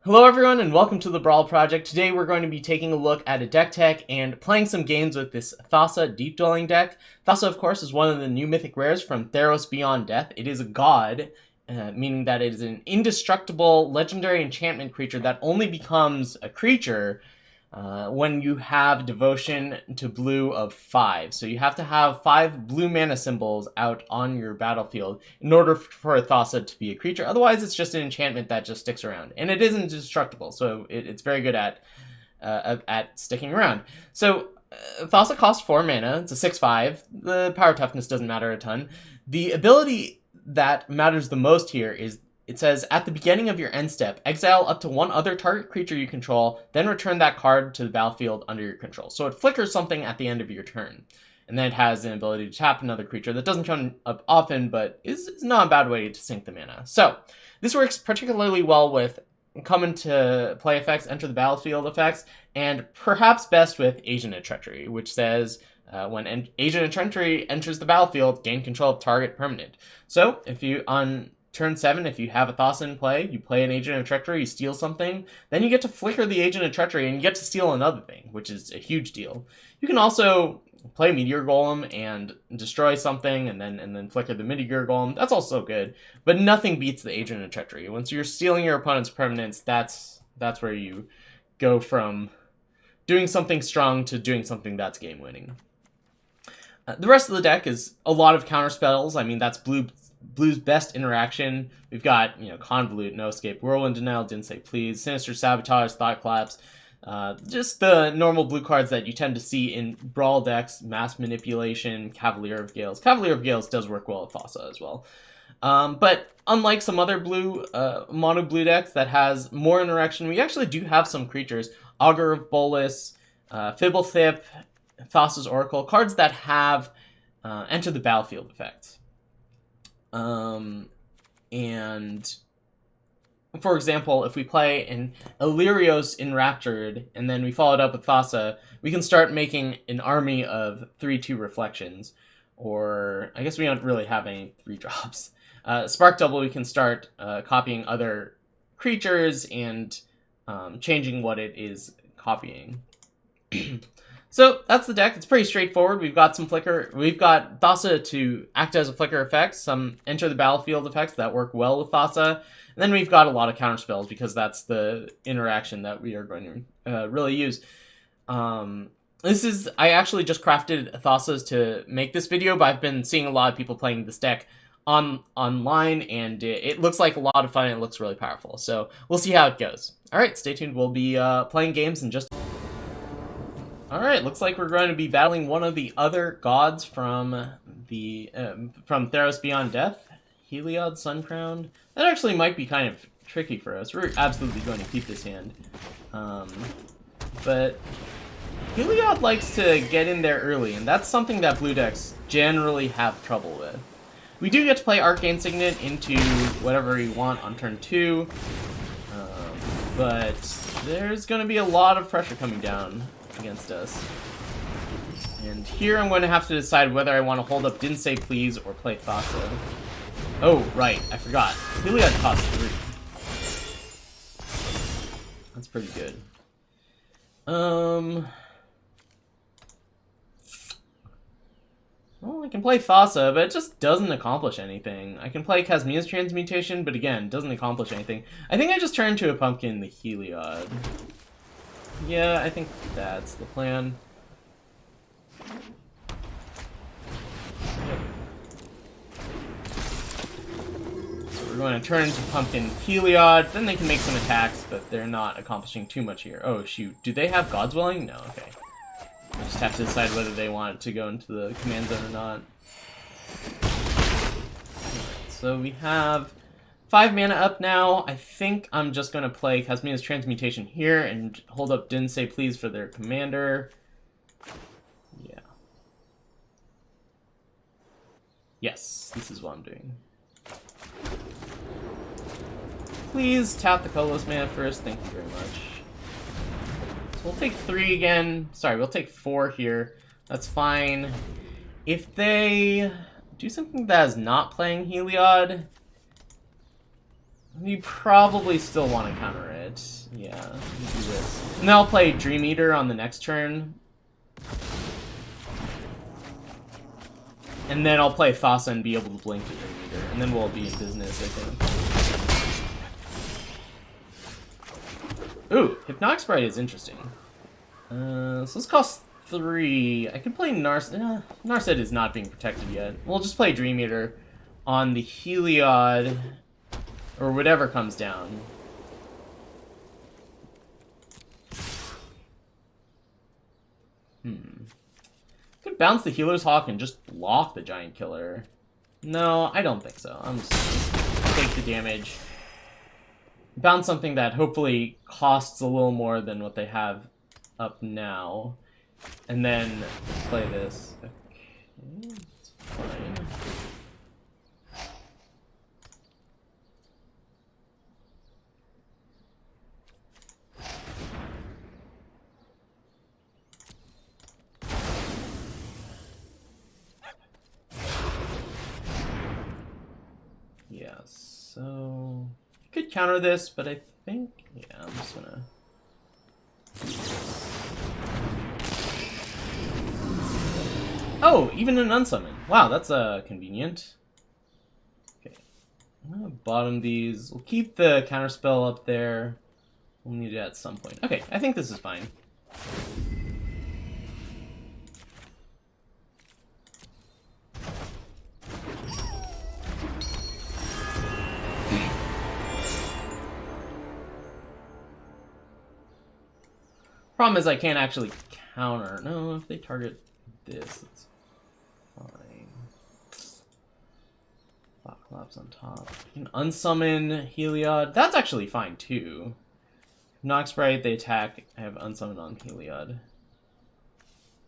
Hello everyone and welcome to the Brawl Project. Today we're going to be taking a look at a deck tech and playing some games with this Thassa Deep Dwelling deck. Thassa, of course, is one of the new mythic rares from Theros Beyond Death. It is a god, meaning that it is an indestructible legendary enchantment creature that only becomes a creature when you have devotion to blue of 5. So you have to have 5 blue mana symbols out on your battlefield in order for a Thassa to be a creature. Otherwise, it's just an enchantment that just sticks around. And it isn't destructible, so it's very good at sticking around. So Thassa costs 4 mana. It's a 6/5. The power toughness doesn't matter a ton. The ability that matters the most here is it says, at the beginning of your end step, exile up to one other target creature you control, then return that card to the battlefield under your control. So it flickers something at the end of your turn. And then it has an ability to tap another creature that doesn't come up often, but is not a bad way to sink the mana. So this works particularly well with come into play effects, enter the battlefield effects, and perhaps best with Agent of Treachery, which says when Agent of Treachery enters the battlefield, gain control of target permanent. So if you on turn 7, if you have a Thassa in play, you play an Agent of Treachery, you steal something, then you get to flicker the Agent of Treachery and you get to steal another thing, which is a huge deal. You can also play Meteor Golem and destroy something and then flicker the Meteor Golem. That's also good, but nothing beats the Agent of Treachery. Once you're stealing your opponent's permanents, that's where you go from doing something strong to doing something that's game-winning. The rest of the deck is a lot of counter spells. I mean, that's Blue's best interaction. We've got, Convolute, No Escape, Whirlwind Denial, Didn't Say Please, Sinister Sabotage, Thought Collapse. Just the normal blue cards that you tend to see in Brawl decks, Mass Manipulation, Cavalier of Gales. Cavalier of Gales does work well with Thassa as well. But unlike some other mono blue decks that has more interaction, we actually do have some creatures. Augur of Bolus, Fibblethip, Thassa's Oracle, cards that have enter the battlefield effects. And for example, if we play an Illyrios Enraptured and then we follow it up with Thassa, we can start making an army of 3/2 reflections. Or I guess we don't really have any 3-drops. Spark Double, we can start copying other creatures and changing what it is copying. So that's the deck. It's pretty straightforward. We've got some flicker. We've got Thassa to act as a flicker effect, some enter the battlefield effects that work well with Thassa, and then we've got a lot of counter spells because that's the interaction that we are going to really use. I actually just crafted Thassas to make this video, but I've been seeing a lot of people playing this deck online, and it looks like a lot of fun and it looks really powerful. So we'll see how it goes. All right, stay tuned. We'll be playing games in just. Alright, looks like we're going to be battling one of the other gods from Theros Beyond Death. Heliod, Suncrowned. That actually might be kind of tricky for us. We're absolutely going to keep this hand. But Heliod likes to get in there early, and that's something that blue decks generally have trouble with. We do get to play Arcane Signet into whatever we want on turn 2, but there's going to be a lot of pressure coming down against us. And here I'm going to have to decide whether I want to hold up Didn't Say Please or play Thassa. Oh, right, I forgot. Heliod costs 3. That's pretty good. Well, I can play Thassa, but it just doesn't accomplish anything. I can play Casmia's Transmutation, but again, doesn't accomplish anything. I think I just turn into a pumpkin the Heliod. Yeah, I think that's the plan. Yep. So we're going to turn into Pumpkin Heliod, then they can make some attacks, but they're not accomplishing too much here. Oh, shoot. Do they have God's Willing? No, okay. I just have to decide whether they want it to go into the command zone or not. Alright, so we have 5 mana up now. I think I'm just going to play Casmia's Transmutation here and hold up Didn't Say Please for their commander. Yeah. Yes, this is what I'm doing. Please tap the colorless mana first. Thank you very much. So we'll take 3 again. Sorry, we'll take 4 here. That's fine. If they do something that is not playing Heliod, We probably still want to counter it. Yeah, we'll do this. And then I'll play Dream Eater on the next turn. And then I'll play Thassa and be able to blink the Dream Eater. And then we'll be in business, I think. Ooh, Hypnotic Sprite is interesting. So this costs 3. I could play Narset. Narset is not being protected yet. We'll just play Dream Eater on the Heliod, or whatever comes down. Could bounce the Healer's Hawk and just block the Giant Killer. No, I don't think so. I'm just gonna take the damage. Bounce something that hopefully costs a little more than what they have up now. And then play this. Okay, it's fine. Yeah, so could counter this, but I think, yeah, I'm just gonna. Oh, even an unsummon. Wow, that's convenient. Okay, I'm gonna bottom these. We'll keep the counterspell up there. We'll need it at some point. Okay, I think this is fine. Problem is I can't actually counter. No, if they target this, it's fine. Thought Collapse on top. You can unsummon Heliod. That's actually fine too. Knock Sprite, they attack. I have unsummon on Heliod.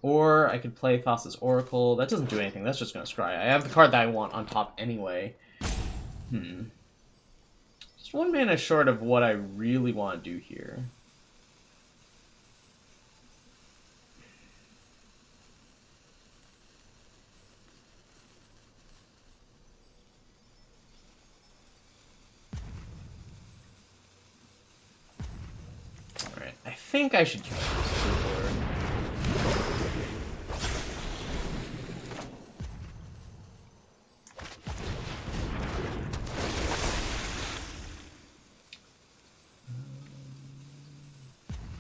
Or I could play Thassa's Oracle. That doesn't do anything. That's just gonna scry. I have the card that I want on top anyway. Just 1 mana short of what I really want to do here. I think I should kill this before.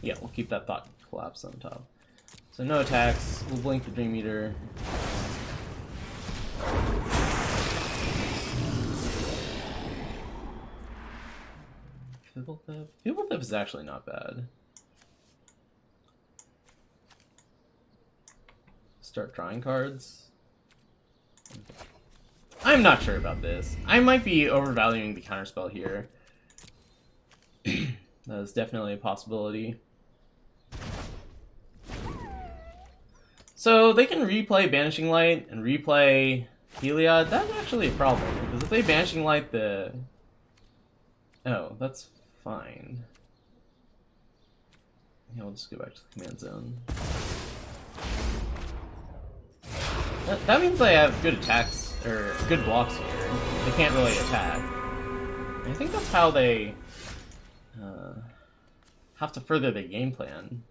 Yeah, we'll keep that Thought Collapse on top. So no attacks. We'll blink the Dream Eater. Fibble Thip is actually not bad. Start drawing cards. I'm not sure about this. I might be overvaluing the counterspell here. That is definitely a possibility. So they can replay Banishing Light and replay Heliod. That's actually a problem, because if they Banishing Light the... Oh, that's fine. Yeah, we'll just go back to the command zone. That means they have good attacks, or good blocks here. They can't really attack. And I think that's how they have to further their game plan.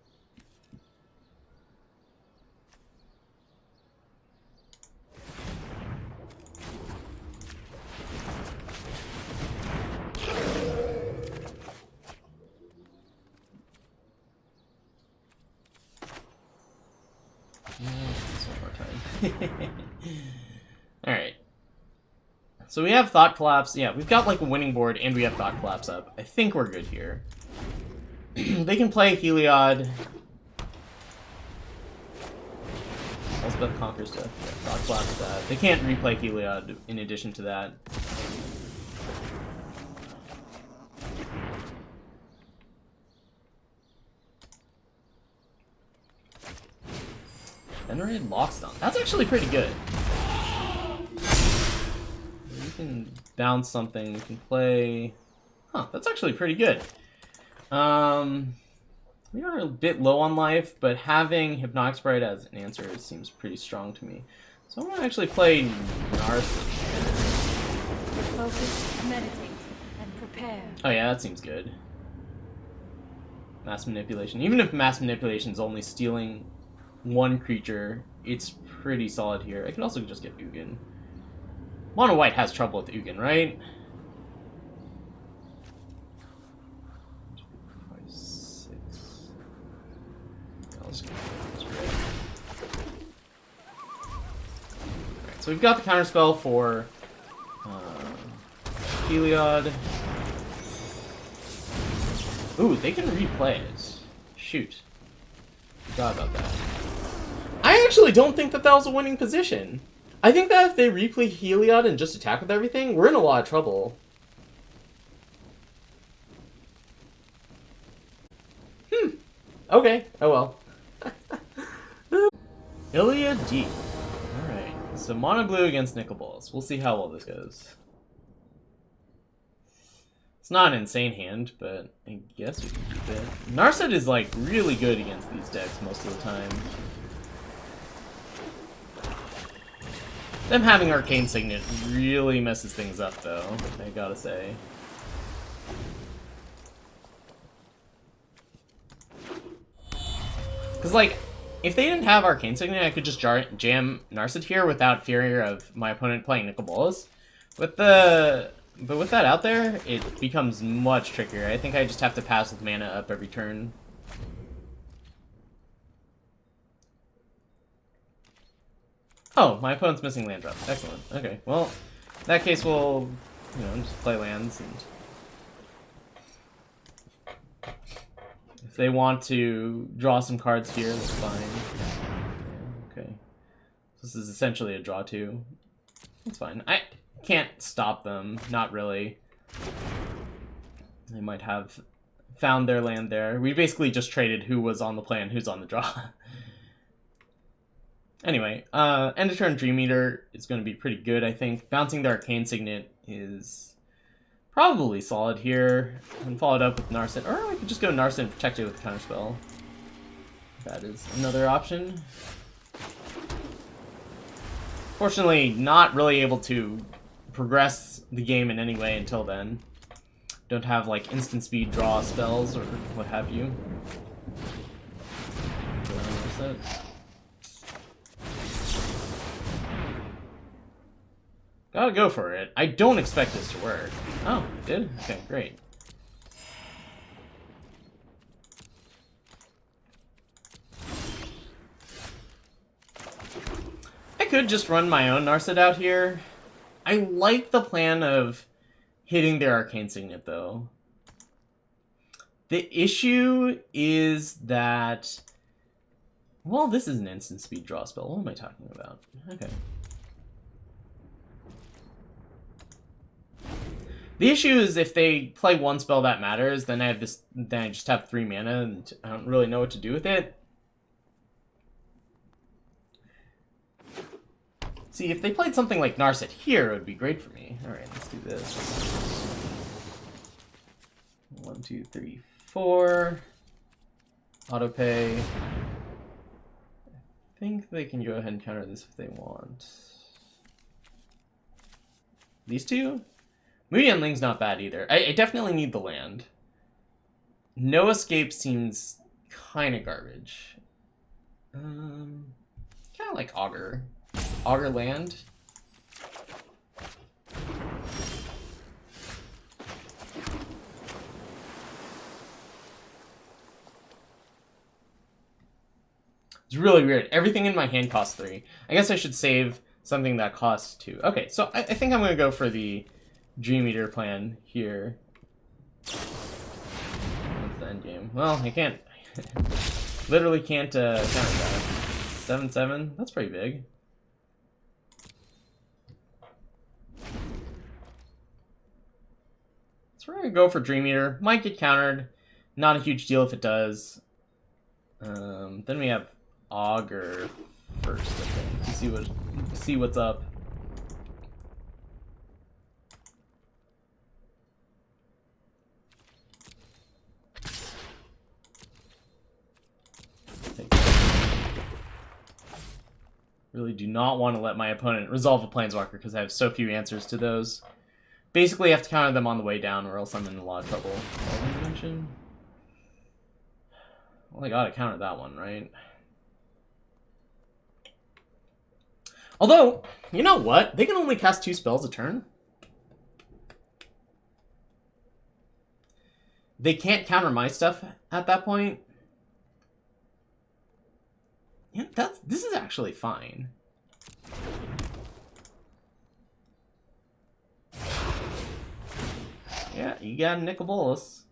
Alright. So we have Thought Collapse. Yeah, we've got like a winning board and we have Thought Collapse up. I think we're good here. They can play Heliod. Elspeth Conquers Death. Yeah, Thought Collapse that. They can't replay Heliod in addition to that. Venerated Lockstone. That's actually pretty good. You can bounce something. You can play... Huh, that's actually pretty good. We are a bit low on life, but having Hypnotic Sprite as an answer seems pretty strong to me. So I'm going to actually play Narset. Focus, meditate, and prepare. Prepare. Oh yeah, that seems good. Mass manipulation. Even if mass manipulation is only stealing one creature, it's pretty solid here. I can also just get Ugin. Mono White has trouble with Ugin, right? 5, 6. Let's go. Alright, so we've got the counterspell for Heliod. Ooh, they can replay it. Shoot. Forgot about that. I actually don't think that that was a winning position. I think that if they replay Heliod and just attack with everything, we're in a lot of trouble. Okay. Oh well. Ilia D. Alright. So mono blue against nickel balls. We'll see how well this goes. It's not an insane hand, but I guess we can keep it. Narset is like really good against these decks most of the time. Them having Arcane Signet really messes things up though, I gotta say. Because like, if they didn't have Arcane Signet, I could just jam Narset here without fear of my opponent playing Nicol Bolas. But with that out there, it becomes much trickier. I think I just have to pass with mana up every turn. Oh, my opponent's missing land drop. Excellent. Okay, well, in that case we'll, just play lands, and if they want to draw some cards here, that's fine. Yeah, okay. This is essentially a draw two. That's fine. I can't stop them, not really. They might have found their land there. We basically just traded who was on the play and who's on the draw. Anyway, end of turn Dream Eater is going to be pretty good, I think. Bouncing the Arcane Signet is probably solid here. And followed up with Narset. Or I could just go Narset and protect it with Counterspell. That is another option. Fortunately, not really able to progress the game in any way until then. Don't have like instant speed draw spells or what have you. Gotta go for it. I don't expect this to work. Oh, it did? Okay, great. I could just run my own Narset out here. I like the plan of hitting their Arcane Signet, though. The issue is that... Well, this is an instant speed draw spell. What am I talking about? Okay. The issue is if they play one spell that matters, then I just have 3 mana, and I don't really know what to do with it. See, if they played something like Narset here, it would be great for me. Alright, let's do this. 1, 2, 3, 4. Autopay. I think they can go ahead and counter this if they want. These two? Moody Endling's not bad either. I definitely need the land. No Escape seems kind of garbage. Kind of like Augur. Augur land. It's really weird. Everything in my hand costs 3. I guess I should save something that costs 2. Okay, so I think I'm going to go for the Dream Eater plan here. What's the end game? Well, I can't. Literally can't counter that. 7/7? That's pretty big. So we're going to go for Dream Eater. Might get countered. Not a huge deal if it does. Then we have Augur first, I think. See what's up. Really do not want to let my opponent resolve a Planeswalker because I have so few answers to those. basically have to counter them on the way down, or else I'm in a lot of trouble. Well, I gotta counter that one, right? Although, you know what? They can only cast 2 spells a turn. They can't counter my stuff at that point. Yeah, this is actually fine. Yeah, you got a Nicol Bolas.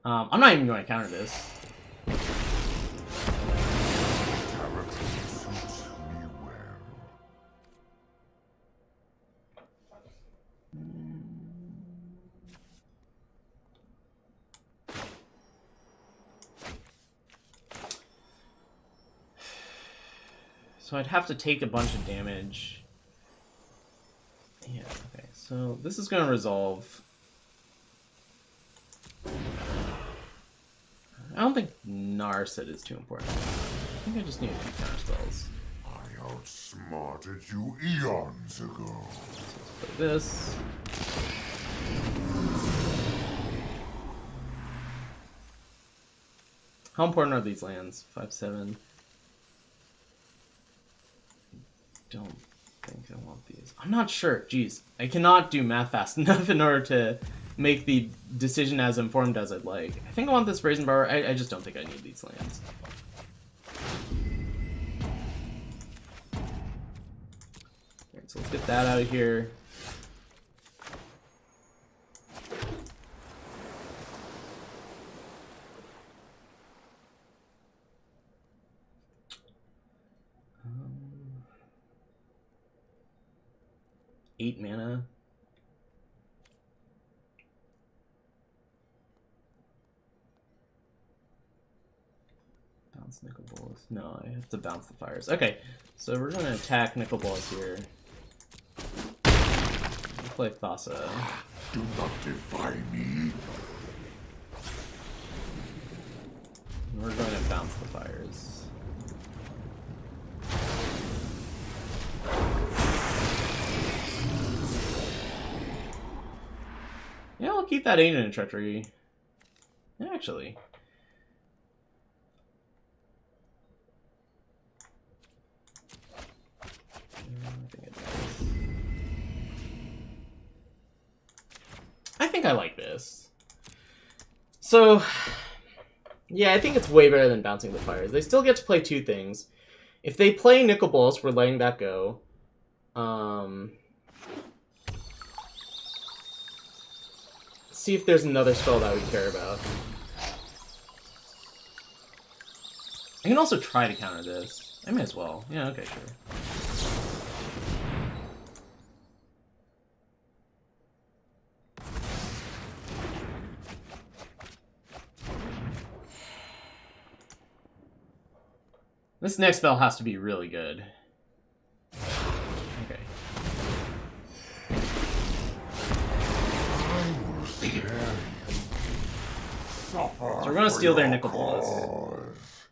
I'm not even going to counter this. So I'd have to take a bunch of damage. Yeah, okay. So this is going to resolve. I don't think Narset is too important. I think I just need a few counter spells. I outsmarted you eons ago. So let's play this. How important are these lands? 5/7. Don't think I want these. I'm not sure. Jeez. I cannot do math fast enough in order to make the decision as informed as I'd like. I think I want this Brazen Bar. I just don't think I need these lands. Alright, so let's get that out of here. Eight mana. Bounce Nicol Bolas. No, I have to bounce the fires. Okay, so we're gonna attack Nicol Bolas here. We'll play Thassa. Do not defy me. We're going to bounce the fires. Yeah, I'll keep that Agent of Treachery. Actually. I think I like this. So, yeah, I think it's way better than bouncing the fires. They still get to play 2 things. If they play Nicol Bolas, we're letting that go. See if there's another spell that we care about. I can also try to counter this. I may as well. Yeah, okay, sure. This next spell has to be really good. Okay. So we're gonna steal their Nicol Bolas.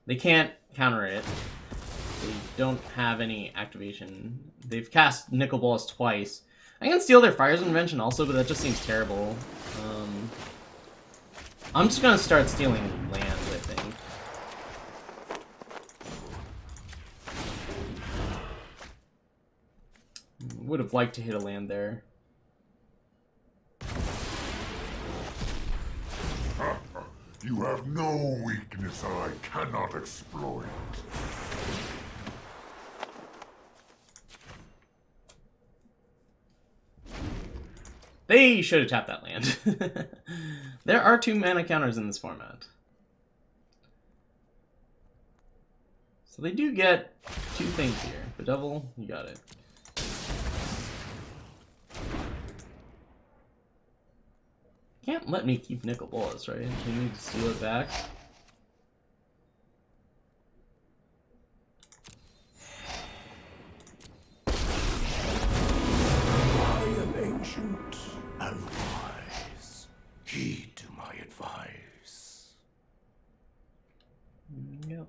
They can't counter it. They don't have any activation. They've cast Nicol Bolas twice. I can steal their Fire's Invention also, but that just seems terrible. I'm just gonna start stealing lands, I think. Would have liked to hit a land there. You have no weakness I cannot exploit. They should have tapped that land. There are 2 mana counters in this format. So they do get 2 things here. The Devil, you got it. Can't let me keep Nicol Bolas, right? You need to steal it back. I am ancient and wise. Heed to my advice. Yep.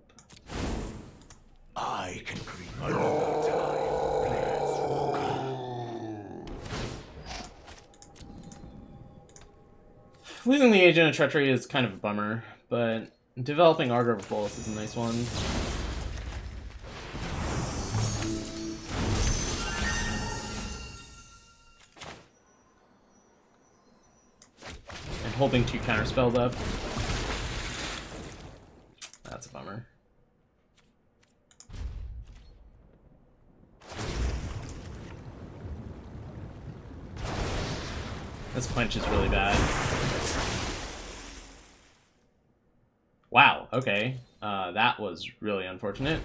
I can create another time. Players Losing the Agent of Treachery is kind of a bummer, but developing Augur of Bolus is a nice one. And holding 2 counter spells up. That's a bummer. This punch is really bad. Wow, okay. That was really unfortunate.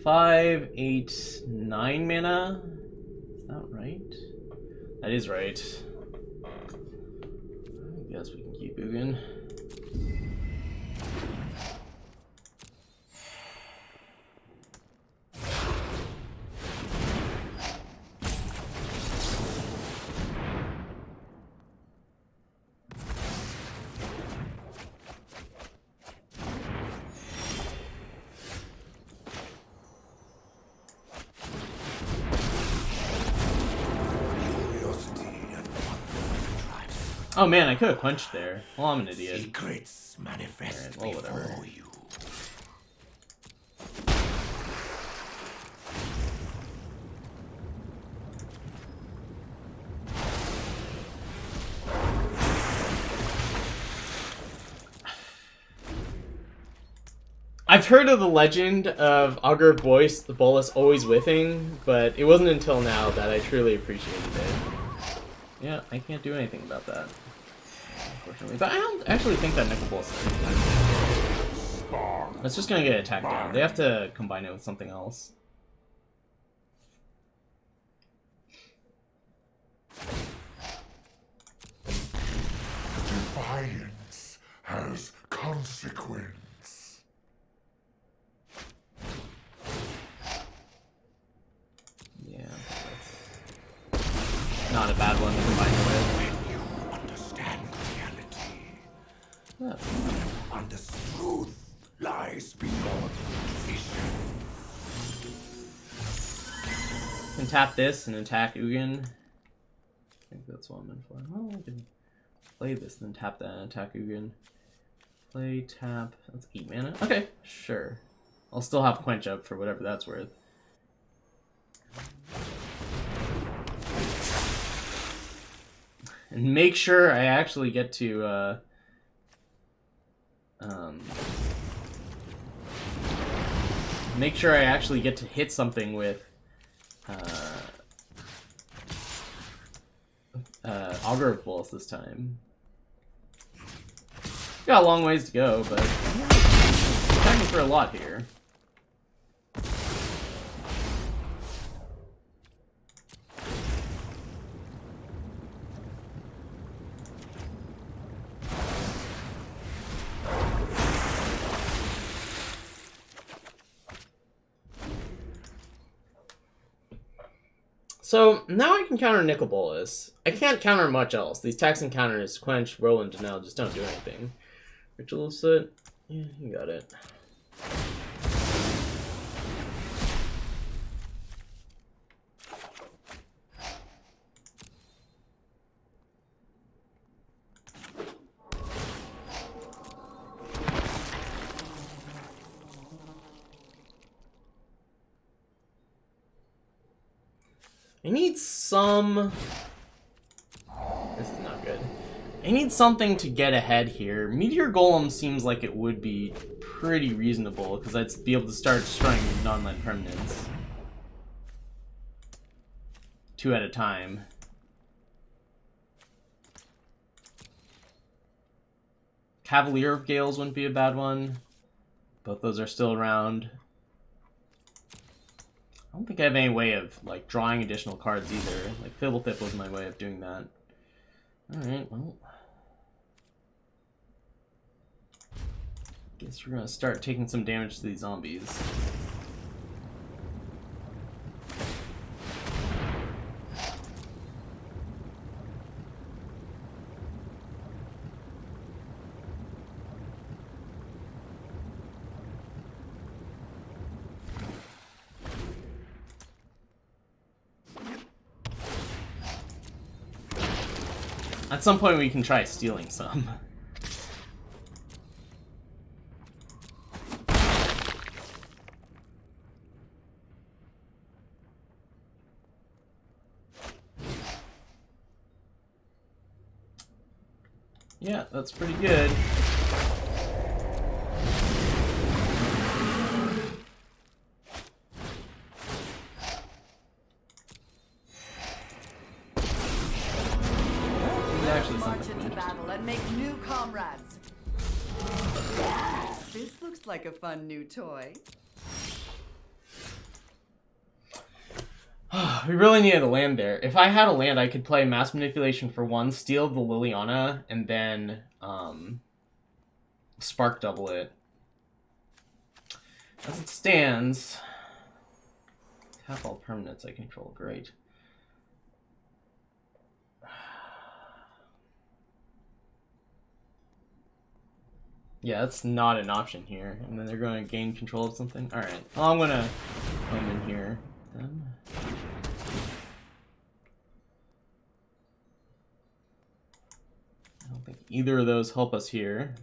5, 8, 9 mana? Is that right? That is right. I guess we can keep Ugin. Oh man, I could have quenched there. Well, I'm an idiot. Secrets manifest Alright, well, whatever. before you. I've heard of the legend of Augur of Bolus always whiffing, but it wasn't until now that I truly appreciated it. Yeah, I can't do anything about that, unfortunately. But I don't actually think that Nickel Bolus is It's just gonna get attacked down. They have to combine it with something else. Defiance has consequence. Yeah, that's not a bad one to combine it with. When you understand reality, and the truth lies beyond vision. Can tap this and attack Ugin. I think that's what I'm in for. Well, I can play this and then tap that and attack Ugin. Play, tap. That's 8 mana. Okay, sure. I'll still have Quench up for whatever that's worth. And make sure I actually get to, make sure I actually get to hit something with, Augur of Bolus this time. Got a long ways to go, but I'm attacking for a lot here. So, now I can counter Nicol Bolas. I can't counter much else. These taxing counters, Quench, Roll, and Denial just don't do anything. Ritual of Soot? Yeah, you got it. I need some... This is not good. I need something to get ahead here. Meteor Golem seems like it would be pretty reasonable, because I'd be able to start destroying non-land permanents. 2 at a time. Cavalier of Gales wouldn't be a bad one. Both those are still around. I don't think I have any way of, like, drawing additional cards either. Like, Fibblethip was my way of doing that. Alright, well... Guess we're gonna start taking some damage to these zombies. At some point we can try stealing some. Yeah, that's pretty good. March into battle and make new comrades. This looks like a fun new toy. We really needed a land there. If I had a land, I could play Mass Manipulation for 1, steal the Liliana, and then Spark double it. As it stands, tap all permanents I control. Great. Yeah, that's not an option here. And then they're going to gain control of something. Alright, well, I'm going to come in here then. I don't think either of those help us here.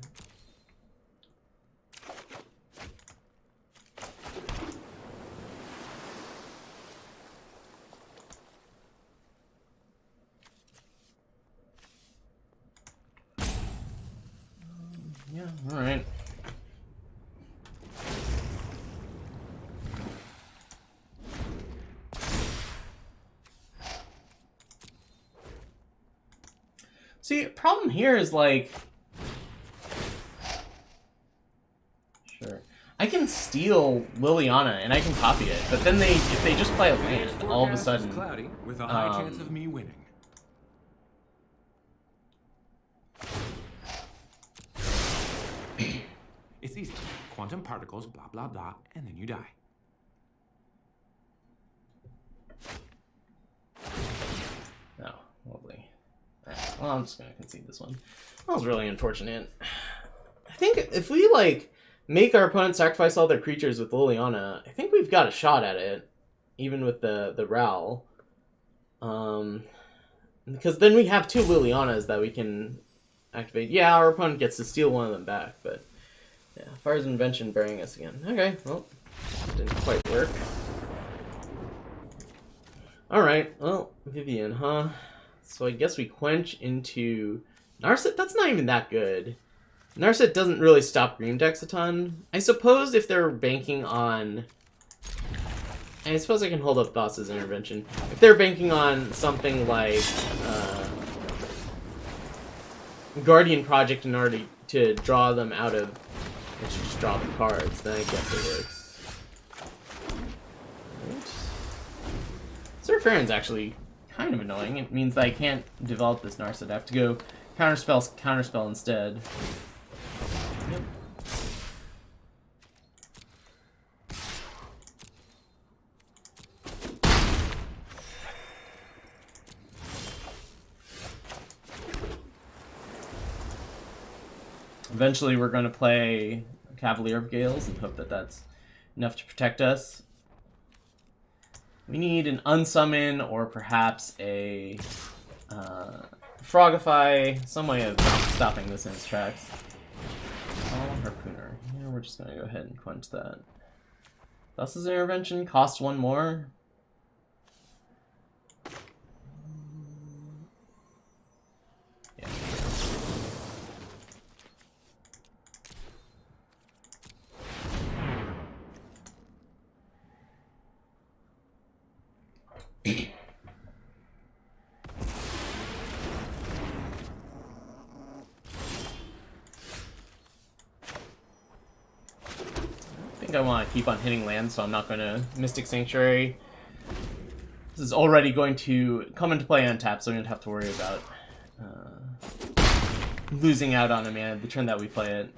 Yeah, alright. See, problem here is like... Sure. I can steal Liliana and I can copy it, but then if they just play a land, all of a sudden... cloudy, with a high chance of me winning. It's easy. Quantum particles, blah, blah, blah, and then you die. Oh, lovely. Alright, well, I'm just gonna concede this one. That was really unfortunate. I think if we, like, make our opponent sacrifice all their creatures with Liliana, I think we've got a shot at it, even with the Ral. Because then we have 2 Lilianas that we can activate. Yeah, our opponent gets to steal one of them back, but... Yeah, Fire's Invention burying us again. Okay, well, didn't quite work. Alright, well, Vivian, huh? So I guess we quench into... Narset? That's not even that good. Narset doesn't really stop green decks a ton. I suppose if they're banking on... I suppose I can hold up Thassa's Intervention. If they're banking on something like... Guardian Project in order to draw them out of... I should just draw the cards, then I guess it works. Right. Surferion's actually kind of annoying. It means that I can't develop this Narset. I have to go counterspell instead. Yep. Eventually we're going to play Cavalier of Gales and hope that that's enough to protect us. We need an Unsummon or perhaps a Frogify, some way of stopping this in its tracks. Oh, Harpooner. Yeah, we're just going to go ahead and quench that. Thassa's Intervention costs 1 more. Yeah. I think I want to keep on hitting land, so I'm not going to Mystic Sanctuary. This is already going to come into play untapped, so we don't have to worry about losing out on a mana the turn that we play it.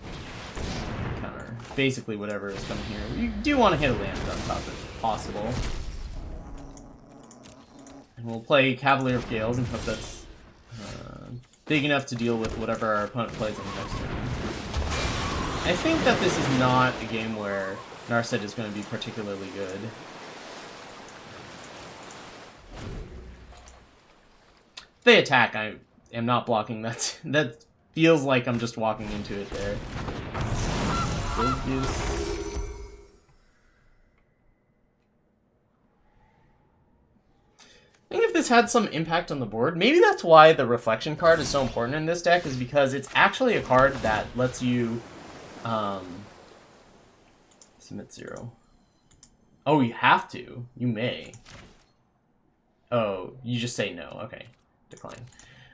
Counter basically whatever is coming here. You do want to hit a land on top if possible. And we'll play Cavalier of Gales and hope that's big enough to deal with whatever our opponent plays on the next turn. I think that this is not a game where Narset is going to be particularly good. If they attack, am not blocking. That feels like I'm just walking into it there. I think if this had some impact on the board, maybe that's why the reflection card is so important in this deck, is because it's actually a card that lets you submit 0. Oh, you have to. You may. Oh, you just say no. Okay. Decline.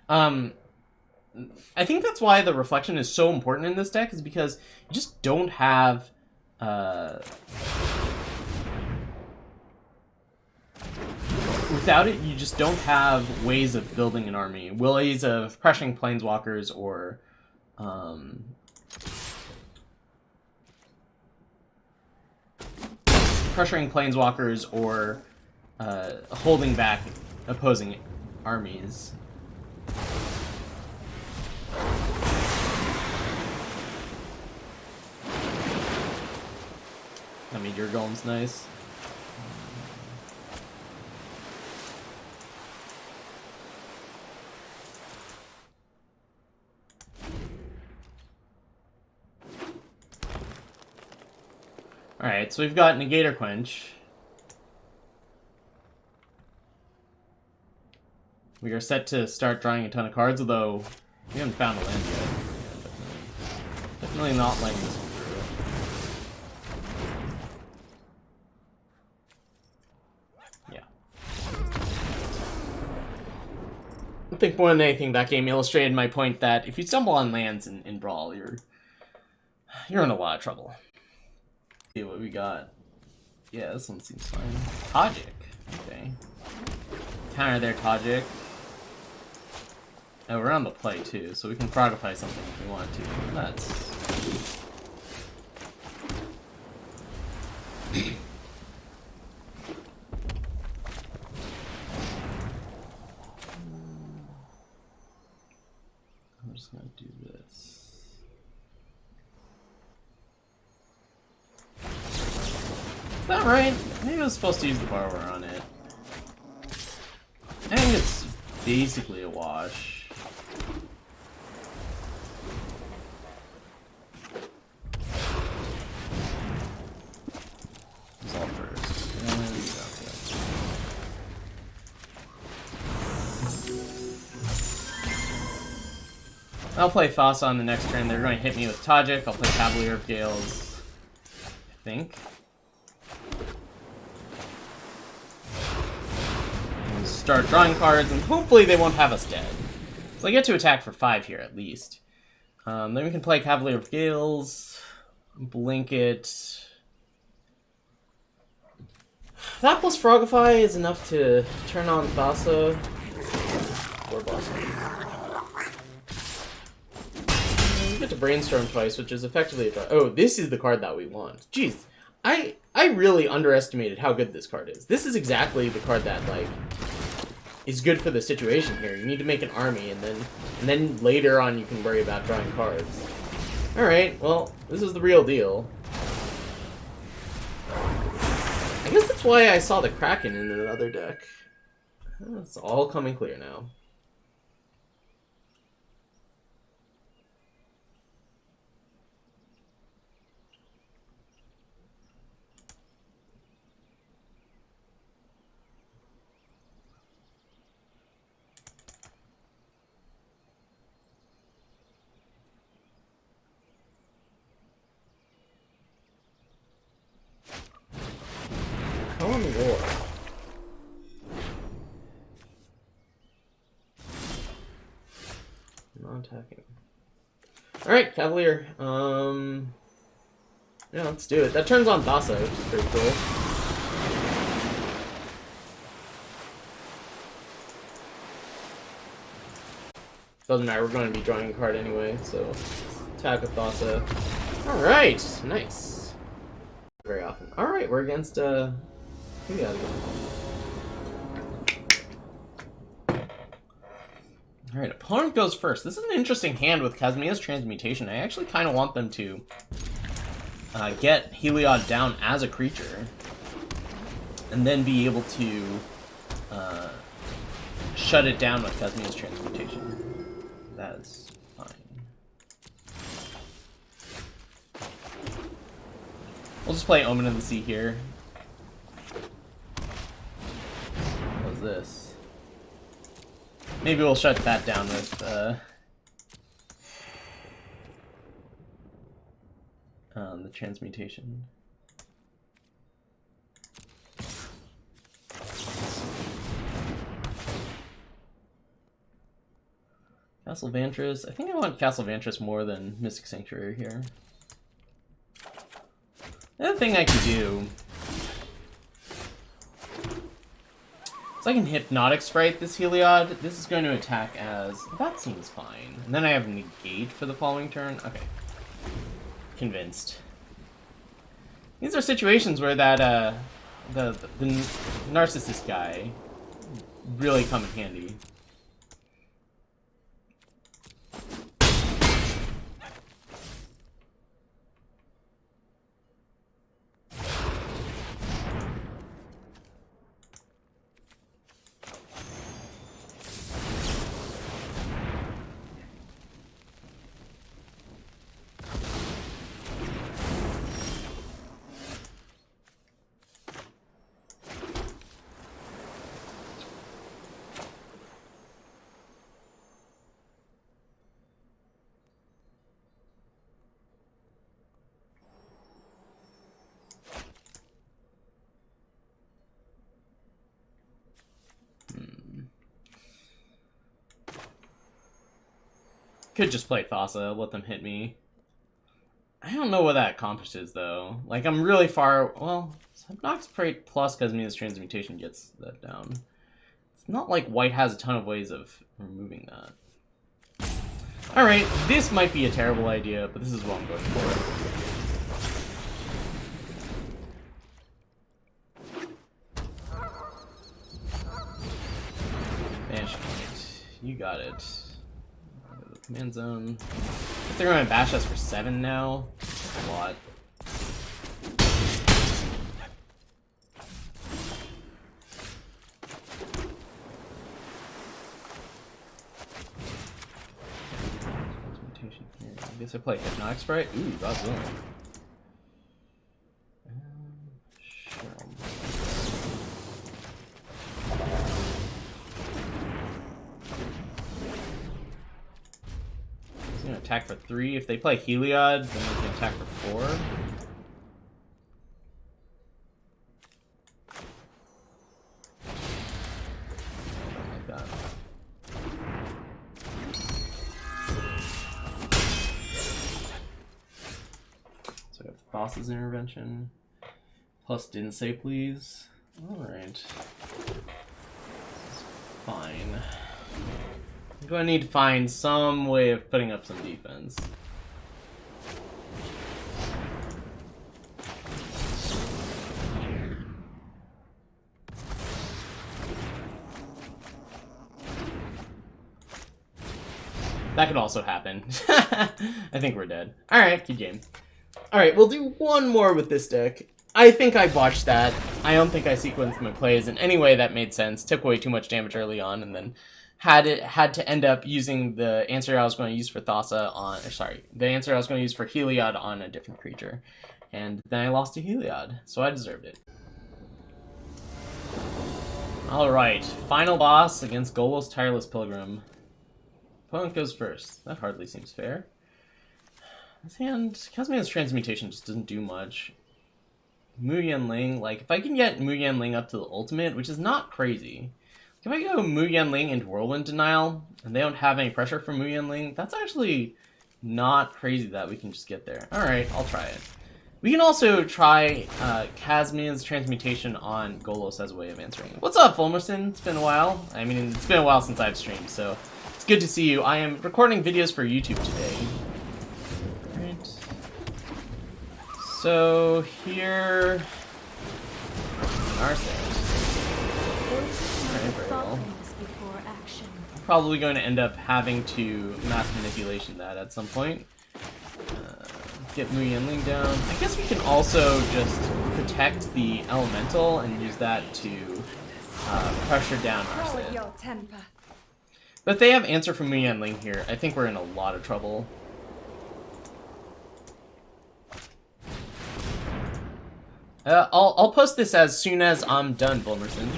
I think that's why the reflection is so important in this deck, is because you just don't have without it, you just don't have ways of building an army. Ways of pressuring planeswalkers or holding back opposing armies. I mean, your golem's nice. Alright, so we've got Negator Quench. We are set to start drawing a ton of cards, although we haven't found a land yet. Yeah, definitely not letting this one through. Yeah. I think more than anything, that game illustrated my point that if you stumble on lands in Brawl, you're in a lot of trouble. See what we got. Yeah, this one seems fine. Tajik. Okay. Counter their Tajik. Oh, we're on the play too, so we can frogify something if we want to. That's... I'm just gonna do this. Is that right? Maybe I was supposed to use the borrower on it. I think it's basically a wash. Resolve first. And I'll play Thassa on the next turn. They're going to hit me with Tajik. I'll play Cavalier of Gales. I think. Start drawing cards, and hopefully they won't have us dead. So I get to attack for 5 here, at least. Then we can play Cavalier of Gales, blink it. That plus Frogify is enough to turn on Thassa. Or Boss. We get to Brainstorm twice, which is effectively a draw. Oh, this is the card that we want. Jeez, I really underestimated how good this card is. This is exactly the card that, like, is good for the situation here. You need to make an army, and then later on you can worry about drawing cards. Alright, well, this is the real deal. I guess that's why I saw the Kraken in another deck. It's all coming clear now. War. Not attacking. Alright, Cavalier. Yeah, let's do it. That turns on Thassa, which is pretty cool. Doesn't matter, we're going to be drawing a card anyway, so attack with Thassa. Alright, nice. Very often. Alright, we're against who we gotta go? Alright, opponent goes first. This is an interesting hand with Kazmia's Transmutation. I actually kind of want them to get Heliod down as a creature, and then be able to shut it down with Kazmia's Transmutation. That's fine. We'll just play Omen of the Sea here. What was this? Maybe we'll shut that down with the transmutation. Castle Vantress. I think I want Castle Vantress more than Mystic Sanctuary here. The other thing I can do is I can Hypnotic Sprite this Heliod. This is going to attack as... That seems fine. And then I have Negate for the following turn. Okay. Convinced. These are situations where that, the Narcissist guy really come in handy. Could just play Thassa, let them hit me. I don't know what that accomplishes, though. Like, I'm really far... Well, Nox Prate plus Cosmina's Transmutation gets that down. It's not like White has a ton of ways of removing that. Alright, this might be a terrible idea, but this is what I'm going for. Banishment. You got it. Command zone. If they're going to bash us for 7 now, that's a lot. I guess I play Hypnotic Sprite. Ooh, Godzilla. Sure. Attack for 3. If they play Heliod, then they can attack for 4. Like that. So I have Thassa's intervention. Plus didn't say please. Alright. Fine. I'm going to need to find some way of putting up some defense. That could also happen. I think we're dead. Alright, good game. Alright, we'll do one more with this deck. I think I botched that. I don't think I sequenced my plays in any way that made sense. Took away too much damage early on, and then had to end up using the answer I was going to use for Thassa on, the answer I was going to use for Heliod on a different creature. And then I lost to Heliod, so I deserved it. Alright, final boss against Golos Tireless Pilgrim. Opponent goes first. That hardly seems fair. This hand, Cosmina's Transmutation just doesn't do much. Mu Yanling, like, if I can get Mu Yanling up to the ultimate, which is not crazy. If I go Mu Yanling into Whirlwind Denial, and they don't have any pressure from Mu Yanling, that's actually not crazy that we can just get there. Alright, I'll try it. We can also try Casmia's Transmutation on Golos as a way of answering. What's up, Fulmerson? It's been a while. I mean, it's been a while since I've streamed, so it's good to see you. I am recording videos for YouTube today. Alright. So, here... Narset. Very well. I'm probably going to end up having to mass manipulation that at some point. Get Mu Yanling down. I guess we can also just protect the elemental and use that to pressure down Narset. But if they have answer from Mu Yan Ling here, I think we're in a lot of trouble. I'll post this as soon as I'm done, Bulmerson.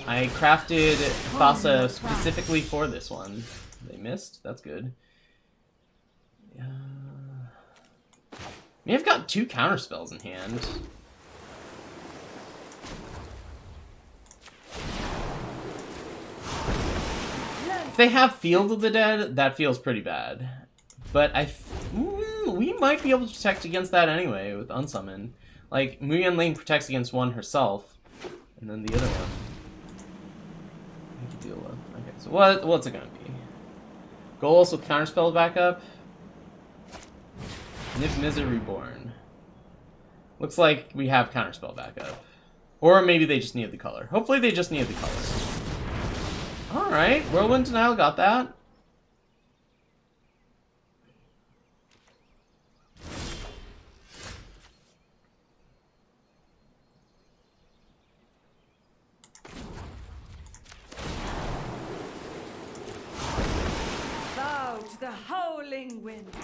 I crafted Thassa specifically for this one. They missed? That's good. May have got 2 counter spells in hand. If they have Field of the Dead, that feels pretty bad. But we might be able to protect against that anyway with Unsummon. Like, Mu Yan Ling protects against one herself, and then the other one I can deal with. Okay, so what's it gonna be? Golos with counterspell backup. Nip Miser Reborn. Looks like we have counterspell backup. Or maybe they just needed the color. Hopefully they just needed the color. Alright, Whirlwind Denial got that. Bow to the howling winds.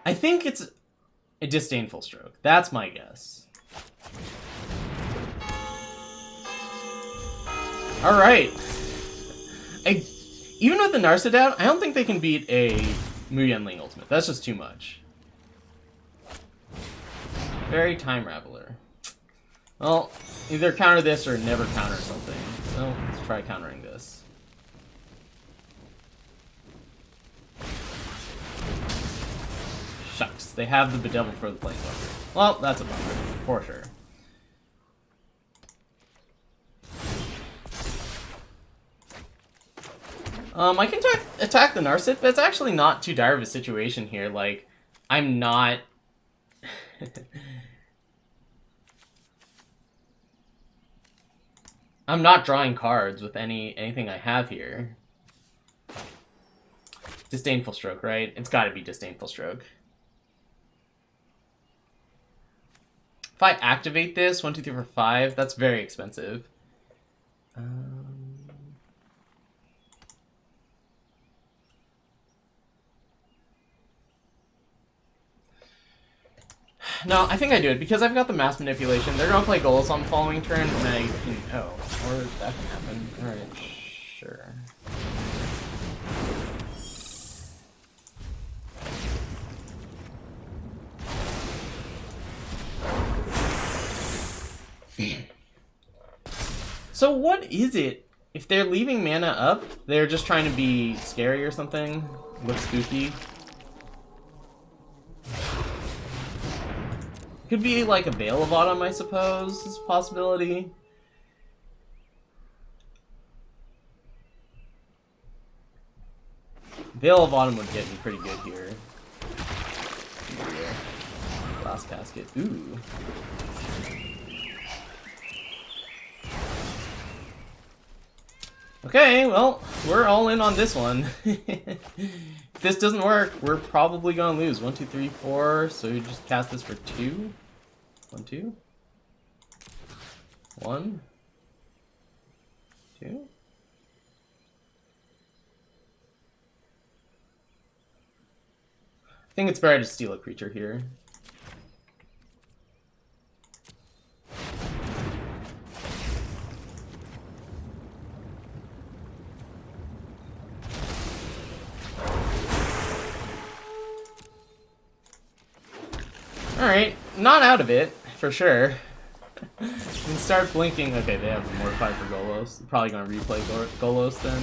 I think it's a Disdainful Stroke. That's my guess. Alright. Even with the Narset down, I don't think they can beat a Mu Yan Ling ultimate. That's just too much. Very Time Raveler. Well, either counter this or never counter something. So, let's try countering this. Shucks, they have the Bedevil for the Planeswalker. Well, that's a bummer, for sure. I can attack the Narset, but it's actually not too dire of a situation here. Like, I'm not... I'm not drawing cards with anything I have here. Disdainful Stroke, right? It's gotta be Disdainful Stroke. If I activate this, 1, 2, 3, 4, 5, that's very expensive. No, I think I do it because I've got the Mass Manipulation. They're gonna play Goals on the following turn, and I can... Oh, or that can happen. Alright, sure. So what is it? If they're leaving mana up, they're just trying to be scary or something? Look spooky? Could be like a Veil of Autumn, I suppose, is a possibility. Veil of Autumn would get me pretty good here. Glass Casket. Ooh. Okay, well, we're all in on this one. If this doesn't work, we're probably gonna lose. 1, 2, 3, 4. So you just cast this for 2. 1, 2. 1, 2. I think it's better to steal a creature here. Alright, not out of it, for sure. You can start blinking. Okay, they have more fight for Golos. They're probably going to replay Golos then.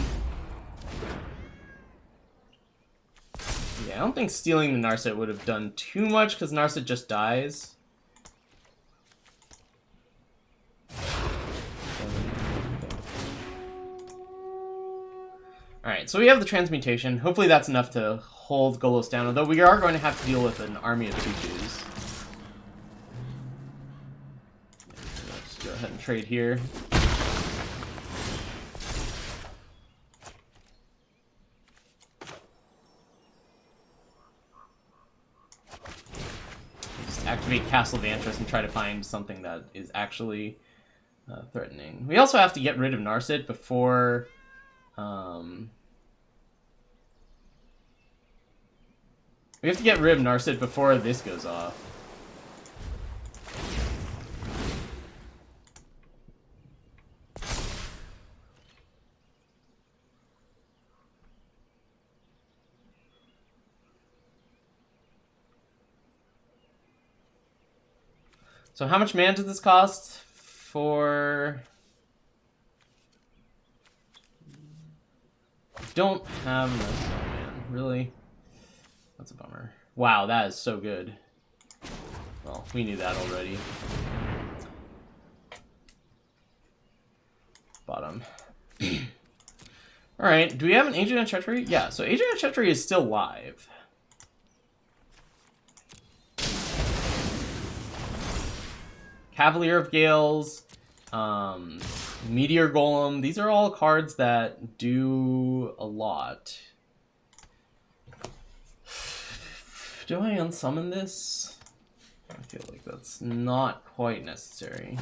Yeah, I don't think stealing the Narset would have done too much, because Narset just dies. Alright, so we have the Transmutation. Hopefully that's enough to hold Golos down, although we are going to have to deal with an army of 2/2s. Let's go ahead and trade here. Just activate Castle Vantress and try to find something that is actually threatening. We also have to get rid of Narset before... we have to get rid of Narset before this goes off. So how much mana does this cost for... Don't have enough mana, really? That's a bummer. Wow, that is so good. Well, we knew that already. Bottom. Alright, do we have an Agent of Treachery? Yeah, so Agent of Treachery is still live. Cavalier of Gales, Meteor Golem, these are all cards that do a lot. Do I unsummon this? I feel like that's not quite necessary.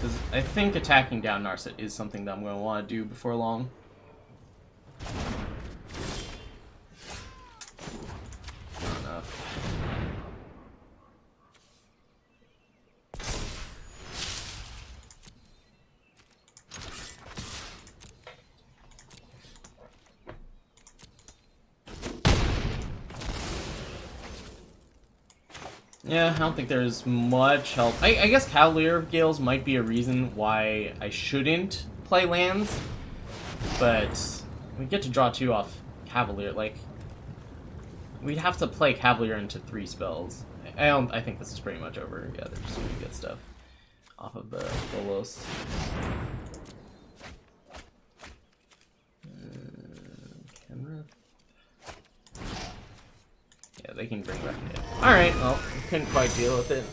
Because I think attacking down Narset is something that I'm going to want to do before long. Not enough. Yeah, I don't think there's much help. I guess Cavalier of Gales might be a reason why I shouldn't play lands, but we get to draw 2 off Cavalier. Like, we'd have to play Cavalier into 3 spells. I think this is pretty much over. Yeah, they're just gonna get stuff off of the Bolos. Kenrith. Yeah, they can bring back it. Alright, well, couldn't quite deal with it.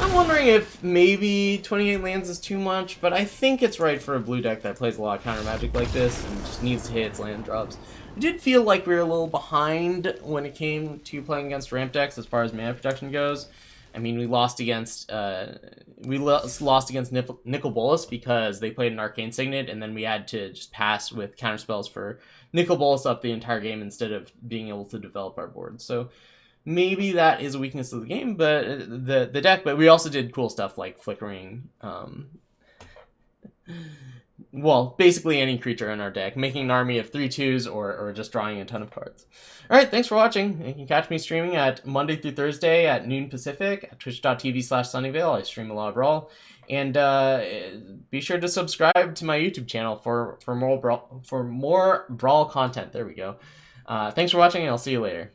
I'm wondering if maybe 28 lands is too much, but I think it's right for a blue deck that plays a lot of counter magic like this and just needs to hit its land drops. I did feel like we were a little behind when it came to playing against ramp decks as far as mana protection goes. I mean, we lost against Nicol Bolas because they played an Arcane Signet, and then we had to just pass with counter spells for Nicol Bolas up the entire game instead of being able to develop our board. So maybe that is a weakness of the game, but the deck. But we also did cool stuff like flickering. Well, basically any creature in our deck, making an army of 3/2s or just drawing a ton of cards. Alright, thanks for watching. You can catch me streaming at Monday through Thursday at noon Pacific at twitch.tv/Sunnyvale. I stream a lot of Brawl. And be sure to subscribe to my YouTube channel for more Brawl content. There we go. Thanks for watching, and I'll see you later.